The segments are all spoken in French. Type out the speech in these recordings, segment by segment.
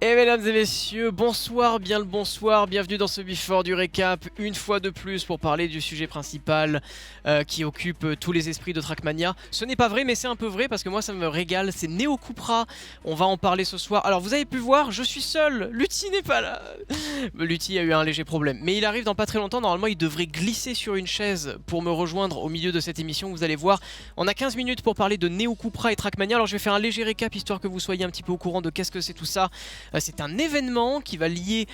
Et mesdames et messieurs, bonsoir, bien le bonsoir, bienvenue dans ce Before du récap, une fois de plus pour parler du sujet principal qui occupe tous les esprits de Trackmania. Ce n'est pas vrai mais c'est un peu vrai parce que moi ça me régale, c'est Neo Cupra, on va en parler ce soir. Alors vous avez pu voir, je suis seul, Lutti n'est pas là. Lutti a eu un léger problème, mais il arrive dans pas très longtemps, normalement il devrait glisser sur une chaise pour me rejoindre au milieu de cette émission, vous allez voir. On a 15 minutes pour parler de Neo Cupra et Trackmania, alors je vais faire un léger récap histoire que vous soyez un petit peu au courant de qu'est-ce que c'est tout ça. C'est un événement qui va lier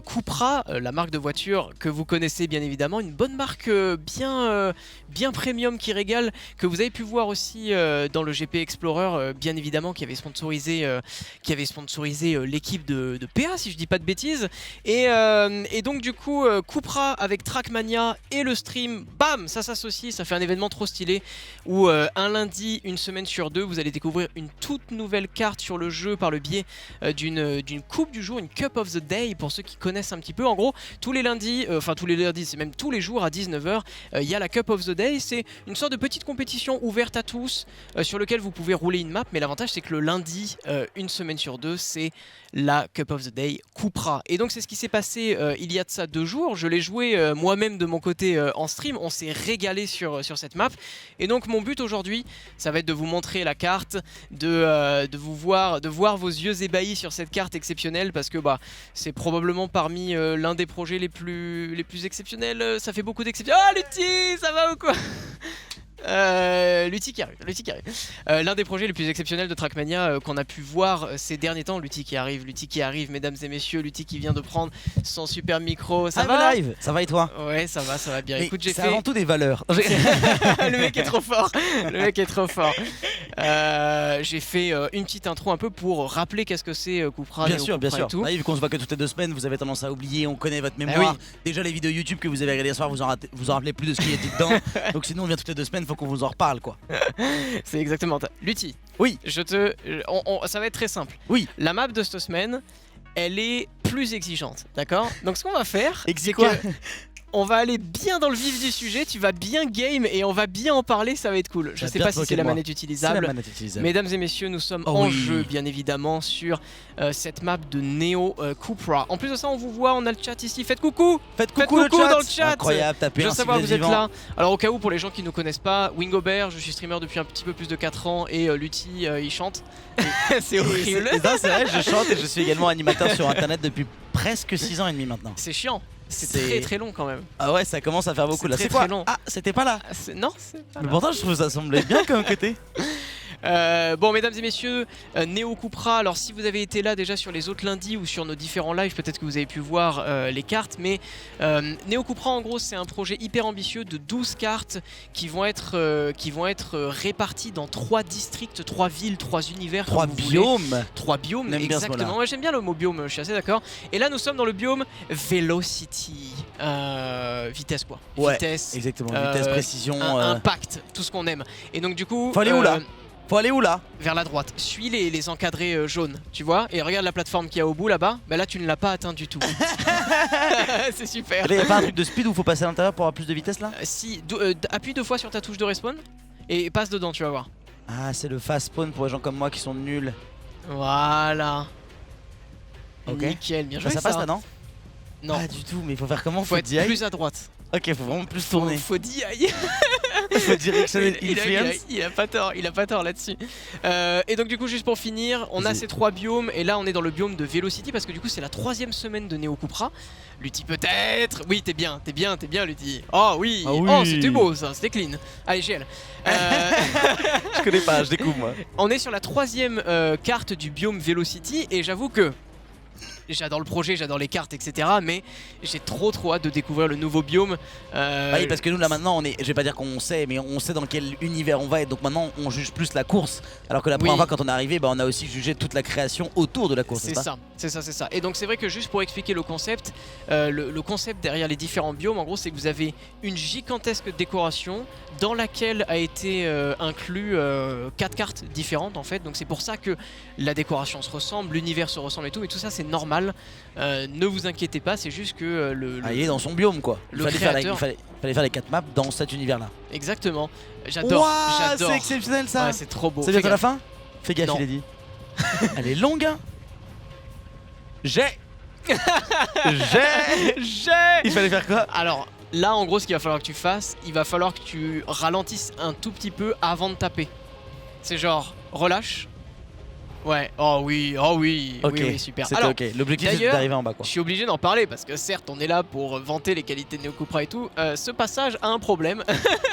Cupra, la marque de voiture que vous connaissez bien évidemment, une bonne marque bien premium qui régale, que vous avez pu voir aussi dans le GP Explorer bien évidemment, qui avait sponsorisé l'équipe de PA si je dis pas de bêtises. Et donc du coup Cupra avec Trackmania et le stream, bam, ça s'associe, ça fait un événement trop stylé où un lundi, une semaine sur deux, vous allez découvrir une toute nouvelle carte sur le jeu par le biais d'une coupe du jour, une Cup of the Day pour ceux qui connaissent un petit peu. En gros, tous les lundis, c'est même tous les jours à 19h, il y a la Cup of the Day. C'est une sorte de petite compétition ouverte à tous sur lequel vous pouvez rouler une map, mais l'avantage c'est que le lundi, une semaine sur deux, c'est la Cup of the Day Cupra. Et donc c'est ce qui s'est passé il y a de ça 2 jours. Je l'ai joué moi-même de mon côté en stream, on s'est régalé sur cette map. Et donc mon but aujourd'hui, ça va être de vous montrer la carte, de voir vos yeux ébahis sur cette carte exceptionnelle, parce que c'est probablement parmi l'un des projets les plus exceptionnels. Ça fait beaucoup d'exceptions. Ah Lutti, ça va ou quoi? Lutti qui arrive. L'un des projets les plus exceptionnels de Trackmania qu'on a pu voir ces derniers temps. Lutti qui arrive, mesdames et messieurs. Lutti qui vient de prendre son super micro. Ça va live. Ça va et toi? Ouais, ça va bien. Mais écoute, j'ai c'est fait avant tout des valeurs. Le mec est trop fort. J'ai fait une petite intro un peu pour rappeler qu'est-ce que c'est Cupra. Bien sûr. Et tout. Là, vu qu'on se voit que toutes les 2 semaines, vous avez tendance à oublier, on connaît votre mémoire. oui. Déjà les vidéos YouTube que vous avez regardées ce soir, vous en rappelez plus de ce qui était dedans. Donc sinon on vient toutes les 2 semaines, faut qu'on vous en reparle quoi. C'est exactement ça. Lutti. Oui. Ça va être très simple. Oui. La map de cette semaine, elle est plus exigeante, d'accord? Donc ce qu'on va faire, c'est quoi? que on va aller bien dans le vif du sujet, tu vas bien game et on va bien en parler, ça va être cool. Je sais pas si c'est la manette utilisable. Mesdames et messieurs, nous sommes en jeu bien évidemment sur cette map de Neo Cupra. En plus de ça, on vous voit, on a le chat ici. Faites coucou dans le chat. Incroyable, tapez je un veux savoir vous êtes vivant. là. Alors au cas où, pour les gens qui ne nous connaissent pas, Wingobert, je suis streamer depuis un petit peu plus de 4 ans et Lutti il chante. C'est horrible. Non, c'est vrai, je chante et je suis également animateur sur internet depuis presque 6 ans et demi maintenant. C'est chiant. C'est très long quand même. Ah ouais, ça commence à faire beaucoup là. C'est quoi très long. Ah, c'était pas là. Non, c'est pas Mais là. pourtant je trouve que ça semblait bien comme côté. Bon mesdames et messieurs, Neo Cupra, alors si vous avez été là déjà sur les autres lundis ou sur nos différents lives, peut-être que vous avez pu voir les cartes, mais Neo Cupra en gros c'est un projet hyper ambitieux de 12 cartes qui vont être réparties dans 3 districts, 3 villes, 3 univers, 3 biomes. 3 biomes, exactement. Ouais, j'aime bien le mot biome, je suis assez d'accord. Et là nous sommes dans le biome Velocity, vitesse quoi. Ouais, vitesse, exactement, vitesse, précision, impact, tout ce qu'on aime. Et donc du coup... Faut aller où là? Faut aller où là? Vers la droite. Suis les encadrés jaunes, tu vois. Et regarde la plateforme qu'il y a au bout là-bas. Bah là, tu ne l'as pas atteint du tout. C'est super. Là, y a pas un truc de speed où faut passer à l'intérieur pour avoir plus de vitesse là? Si, appuie 2 fois sur ta touche de respawn et passe dedans, tu vas voir. Ah, c'est le fast spawn pour les gens comme moi qui sont nuls. Voilà. Ok. Nickel, bien joué. Ça passe là, non? Non. Pas du tout, mais il faut faire comment? Faut être plus à droite. Ok, faut vraiment plus tourner. Faut d'y aller. Faut directionner l'influence. Il a pas tort là-dessus. Et donc du coup juste pour finir, on a ces 3 biomes et là on est dans le biome de Velocity parce que du coup c'est la 3e semaine de Neo Cupra. Lutti peut-être. Oui t'es bien Lutti. Oh oui. Oh c'était beau ça, c'était clean. Allez GL. Je connais pas, je découvre moi. On est sur la 3e carte du biome Velocity et j'avoue que j'adore le projet, j'adore les cartes, etc. Mais j'ai trop hâte de découvrir le nouveau biome. Oui, parce que nous là maintenant, je vais pas dire qu'on sait, mais on sait dans quel univers on va être. Donc maintenant, on juge plus la course. Alors que la première fois, quand on est arrivé, on a aussi jugé toute la création autour de la course. C'est ça. Et donc c'est vrai que juste pour expliquer le concept, le concept derrière les différents biomes, en gros, c'est que vous avez une gigantesque décoration dans laquelle a été inclus 4 cartes différentes en fait. Donc c'est pour ça que la décoration se ressemble, l'univers se ressemble et tout. Mais tout ça c'est normal. Ne vous inquiétez pas, c'est juste que il est dans son biome quoi. Il fallait faire les 4 maps dans cet univers là. Exactement. J'adore. C'est exceptionnel ça. Ouais, c'est trop beau. C'est bientôt la fin. Fais gaffe, Non. il est dit. Elle est longue hein. J'ai Il fallait faire quoi? Alors là en gros ce qu'il va falloir que tu fasses, il va falloir que tu ralentisses un tout petit peu avant de taper. C'est genre relâche. Ouais, oh oui, Ok, oui, super. C'était Alors, ok. L'objectif c'est d'arriver en bas quoi. je suis obligé d'en parler parce que certes on est là pour vanter les qualités de Neo Cupra et tout. Ce passage a un problème.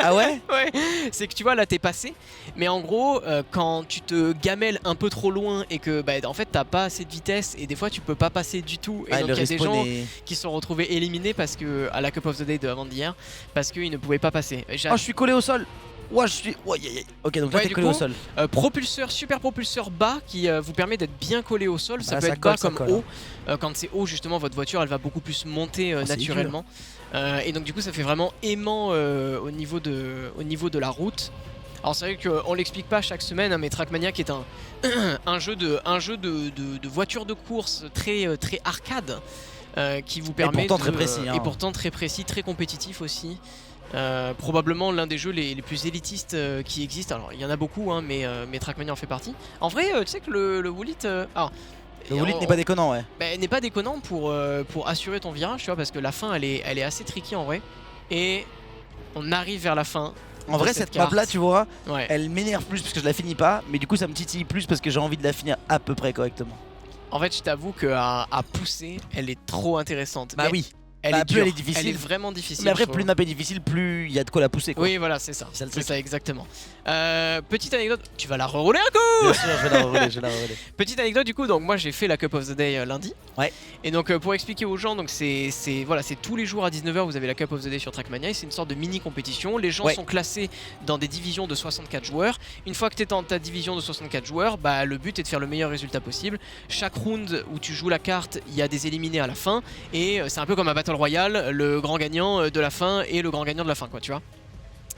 Ah ouais? Ouais, c'est que tu vois là t'es passé, mais en gros quand tu te gamelles un peu trop loin et que bah, en fait t'as pas assez de vitesse et des fois tu peux pas passer du tout et Ah, donc le il y a des respawn gens est... qui se sont retrouvés éliminés parce que à la Cup of the Day de avant d'hier parce qu'ils ne pouvaient pas passer. Oh, je suis collé au sol. Ouais, je suis... Ouais, ok, donc là Ouais, t'es du collé coup, au sol. super propulseur bas qui vous permet d'être bien collé au sol. Ça Ah, peut ça être colle, bas ça comme colle, haut. Quand c'est haut justement votre voiture elle va beaucoup plus monter c'est naturellement. Et donc du coup ça fait vraiment aimant au niveau de la route. Alors c'est vrai qu'on l'explique pas chaque semaine hein, mais Trackmania qui est un jeu de voiture de course très arcade qui vous permet pourtant très précis, hein. et pourtant très précis, très compétitif aussi. Probablement l'un des jeux les plus élitistes qui existent. Alors il y en a beaucoup hein, mais Trackmania en fait partie. En vrai tu sais que le Woolit Le Woolit n'est pas déconnant, ouais. bah, n'est pas déconnant pour assurer ton virage tu vois parce que la fin elle est assez tricky en vrai. Et on arrive vers la fin. En vrai cette map là tu vois, ouais. elle m'énerve plus parce que je la finis pas, mais du coup ça me titille plus parce que j'ai envie de la finir à peu près correctement. En fait je t'avoue qu'à pousser elle est trop intéressante. Bah mais oui. Elle Bah, est plus dure. elle est difficile. Elle est vraiment difficile. Mais après je trouve. plus une map est difficile, plus il y a de quoi la pousser quoi. Oui voilà c'est ça. C'est le C'est truc. ça exactement. Petite anecdote, tu vas la rerouler un coup. Bien sûr, je vais la rerouler, Petite anecdote du coup, donc moi j'ai fait la Cup of the Day lundi. Ouais. Et donc pour expliquer aux gens, donc c'est voilà, c'est tous les jours à 19h vous avez la Cup of the Day sur Trackmania et c'est une sorte de mini compétition. Les gens sont classés dans des divisions de 64 joueurs. Une fois que tu es dans ta division de 64 joueurs, bah le but est de faire le meilleur résultat possible. Chaque round où tu joues la carte, il y a des éliminés à la fin et c'est un peu comme un Battle Royale, le grand gagnant de la fin et le grand gagnant de la fin quoi, tu vois.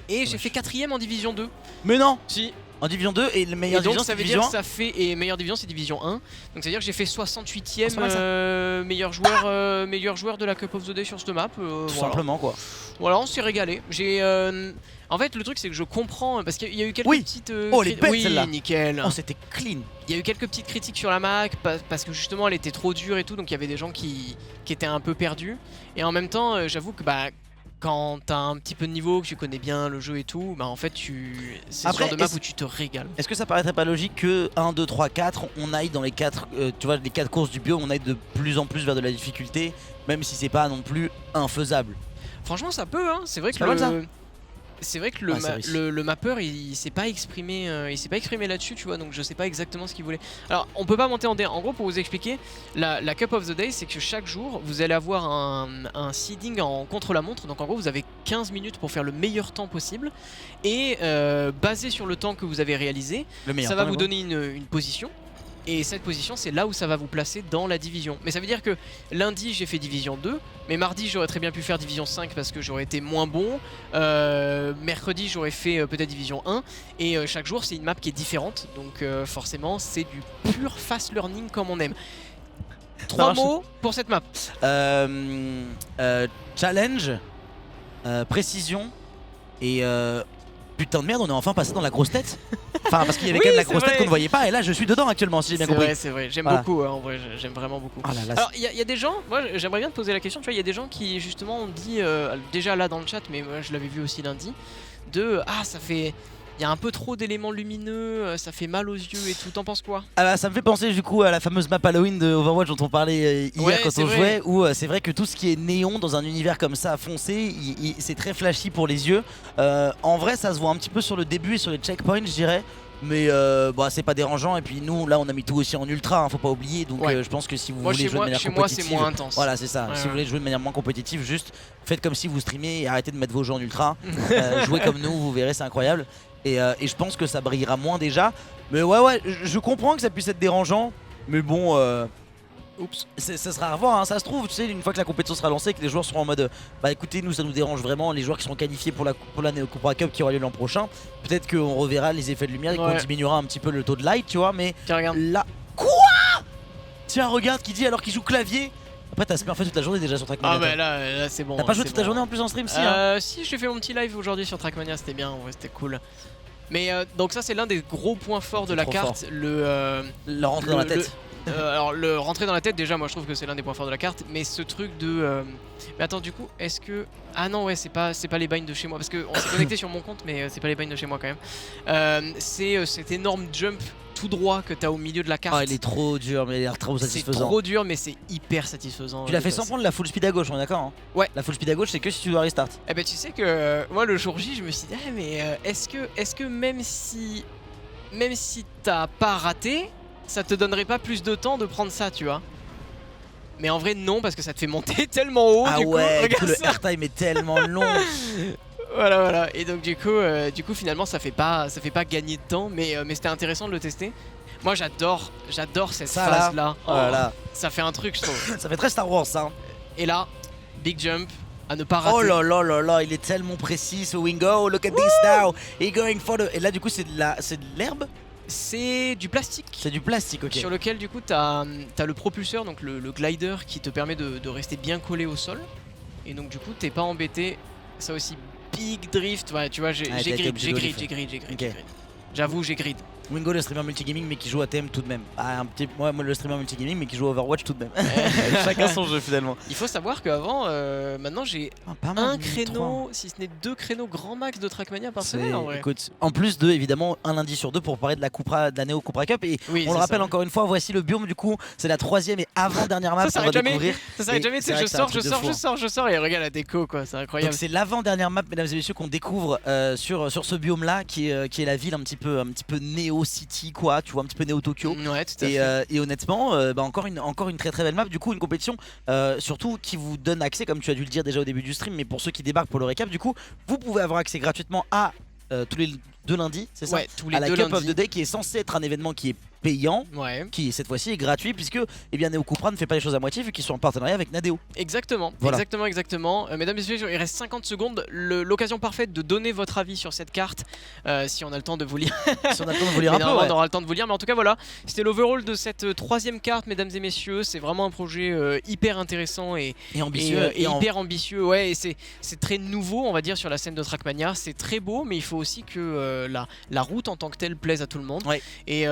Et j'ai fait 4ème en division 2. Mais non. Si. En division 2 et le meilleur et donc division ça c'est veut division dire 1. que ça fait et meilleure division c'est division 1. Donc ça veut dire que j'ai fait 68ème c'est mal, meilleur joueur de la Cup of the Day sur cette map. Tout voilà. simplement quoi. Voilà, on s'est régalé. J'ai en fait le truc c'est que je comprends parce qu'il y a eu quelques petites oh les bêtes oui, celle-là. nickel. Oh c'était clean. Il y a eu quelques petites critiques sur la Mac parce que justement elle était trop dure et tout, donc il y avait des gens qui étaient un peu perdus. Et en même temps j'avoue que bah quand t'as un petit peu de niveau, que tu connais bien le jeu et tout, bah en fait c'est ce genre de map où tu te régales. Est-ce que ça paraîtrait pas logique que 1, 2, 3, 4, on aille dans les 4, tu vois, les 4 courses du bio, on aille de plus en plus vers de la difficulté, même si c'est pas non plus infaisable. Franchement ça peut hein, c'est vrai que c'est vrai que le mapper il s'est pas exprimé là-dessus tu vois, donc je sais pas exactement ce qu'il voulait. Alors on peut pas monter en gros pour vous expliquer la Cup of the Day c'est que chaque jour vous allez avoir un seeding en contre-la-montre, donc en gros vous avez 15 minutes pour faire le meilleur temps possible et basé sur le temps que vous avez réalisé ça va vous donner une position. Et cette position c'est là où ça va vous placer dans la division. Mais ça veut dire que lundi j'ai fait division 2, mais mardi j'aurais très bien pu faire division 5 parce que j'aurais été moins bon. Mercredi j'aurais fait peut-être division 1. Et chaque jour c'est une map qui est différente. Donc forcément c'est du pur fast learning comme on aime. 3 mots pour cette map. Challenge, précision et putain de merde, on est enfin passé dans la grosse tête. Enfin parce qu'il y avait quand même la grosse tête qu'on ne voyait pas et là je suis dedans actuellement si j'ai bien compris. C'est vrai, j'aime beaucoup en vrai, j'aime vraiment beaucoup. Oh là là, alors il y a des gens, moi j'aimerais bien te poser la question, tu vois, il y a des gens qui justement ont dit, déjà là dans le chat mais moi je l'avais vu aussi lundi, ça fait... Il y a un peu trop d'éléments lumineux, ça fait mal aux yeux et tout, t'en penses quoi? Ah bah ça me fait penser du coup à la fameuse map Halloween de Overwatch dont on parlait hier quand on jouait, où c'est vrai que tout ce qui est néon dans un univers comme ça foncé, c'est très flashy pour les yeux. En vrai ça se voit un petit peu sur le début et sur les checkpoints je dirais. Mais c'est pas dérangeant et puis nous là on a mis tout aussi en ultra hein, faut pas oublier donc je pense que si vous voulez jouer de manière compétitive, c'est moins intense. Voilà c'est ça, si vous voulez jouer de manière moins compétitive juste faites comme si vous streamez et arrêtez de mettre vos jeux en ultra. Jouez comme nous, vous verrez c'est incroyable. Et je pense que ça brillera moins déjà. Mais ouais je comprends que ça puisse être dérangeant. Mais bon oups, ça sera à revoir hein. Ça se trouve tu sais une fois que la compétition sera lancée, que les joueurs seront en mode bah écoutez nous ça nous dérange vraiment. Les joueurs qui seront qualifiés pour la Neo Cupra Cup qui aura lieu l'an prochain, peut-être qu'on reverra les effets de lumière et qu'on diminuera un petit peu le taux de light tu vois. Mais là quoi, tiens regarde qui dit alors qu'il joue clavier. Après t'as smurfé toute la journée déjà sur Trackmania. Ah bah là c'est bon. T'as pas joué toute la journée en plus en stream si Si j'ai fait mon petit live aujourd'hui sur Trackmania, c'était bien, ouais, c'était cool. Mais donc ça c'est l'un des gros points forts de la carte, le rentrée dans la tête. Alors le rentrer dans la tête déjà moi je trouve que c'est l'un des points forts de la carte, mais ce truc de mais attends du coup est-ce que ah non ouais c'est pas les binds de chez moi parce qu'on s'est connecté sur mon compte mais c'est pas les binds de chez moi quand même. C'est cet énorme jump tout droit que t'as au milieu de la carte. Ah, il est trop dur, mais il a l'air trop C'est satisfaisant. trop dur mais c'est hyper satisfaisant. Tu l'as fait sans prendre la full speed à gauche, on est d'accord hein? Ouais. La full speed à gauche, c'est que si tu dois restart. Eh ben tu sais que moi le jour J je me suis dit ah, mais est-ce que même si t'as pas raté, ça te donnerait pas plus de temps de prendre ça, tu vois? Mais en vrai non parce que ça te fait monter tellement haut. Ah du coup, ouais, regarde le ça. airtime est tellement long. Voilà. Et donc du coup finalement ça fait pas gagner de temps, mais c'était intéressant de le tester. Moi j'adore cette Ça, phase là. Oh là là. Ça fait un truc je trouve. Ça fait très Star Wars ça. Hein. Et là, big jump à ne pas rater. Oh là là là là, il est tellement précis ce Wingo. Look at this now. He's going for the. Et là du coup c'est de l'herbe. C'est du plastique. C'est du plastique, ok. Sur lequel du coup t'as le propulseur, donc le glider qui te permet de rester bien collé au sol. Et donc du coup t'es pas embêté. Ça aussi big drift, ouais tu vois j'ai grid. Ok. J'avoue j'ai grid. Wingo le streamer multigaming mais qui joue à TM tout de même. Ah, un petit moi le streamer multigaming mais qui joue à Overwatch tout de même. Chacun son jeu finalement. Il faut savoir qu'avant, maintenant j'ai Pas mal, un 3. créneau, si ce n'est 2 créneaux grand max de Trackmania par semaine en vrai. Écoute, en plus de évidemment un lundi sur 2 pour parler de la Cupra, de la Neo Cupra Cup et Oui, on le c'est rappelle ça. encore une fois, voici le biome du coup, c'est la 3ème et avant-dernière map Ça qu'on va s'arrête jamais. découvrir. Ça s'arrête Et jamais, tu c'est sais, vrai je que c'est un sors, truc de fou, et regarde la déco quoi, c'est Donc incroyable. c'est l'avant-dernière map mesdames et messieurs qu'on découvre sur ce biome là qui est la ville un petit peu Neo City quoi, tu vois un petit peu Neo Tokyo. Ouais, tout à fait. Et honnêtement, encore une très très belle map. Du coup, une compétition surtout qui vous donne accès, comme tu as dû le dire déjà au début du stream, mais pour ceux qui débarquent pour le récap, du coup, vous pouvez avoir accès gratuitement à tous les 2 lundis, c'est ça? Ouais, tous les à la 2 Cup of lundis. the Day qui est censé être un événement qui est payant, Ouais. qui cette fois-ci est gratuit puisque eh bien Neo Cupra ne fait pas les choses à moitié vu qu'ils sont en partenariat avec Nadeo. Exactement, Voilà. exactement. Mesdames et messieurs, il reste 50 secondes, l'occasion parfaite de donner votre avis sur cette carte, si on a le temps de vous lire. Si on a le temps de vous lire Mais un peu, normalement, ouais. on aura le temps de vous lire, mais en tout cas voilà, c'était l'overall de cette 3ème carte, mesdames et messieurs. C'est vraiment un projet hyper intéressant et ambitieux et hyper ambitieux. Ouais, et c'est très nouveau, on va dire, sur la scène de Trackmania. C'est très beau, mais il faut aussi que la route en tant que telle plaise à tout le monde. Ouais. Et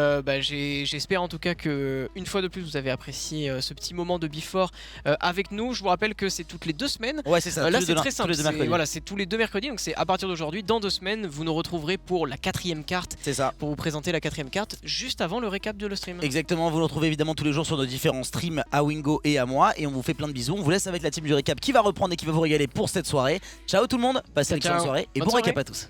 j'espère en tout cas que une fois de plus vous avez apprécié ce petit moment de Before avec nous. Je vous rappelle que c'est toutes les 2 semaines. Ouais, c'est ça. Là tous les c'est deux- très tous simple, les deux mercredis. voilà, c'est tous les 2 mercredis, donc c'est à partir d'aujourd'hui, dans 2 semaines, vous nous retrouverez pour la 4ème carte, C'est ça. pour vous présenter la 4ème carte, juste avant le récap de le stream. Exactement, vous nous retrouvez évidemment tous les jours sur nos différents streams à Wingo et à moi et on vous fait plein de bisous. On vous laisse avec la team du récap qui va reprendre et qui va vous régaler pour cette soirée. Ciao tout le monde, passez une excellente Ciao. soirée et Bonne bon récap soirée. à tous.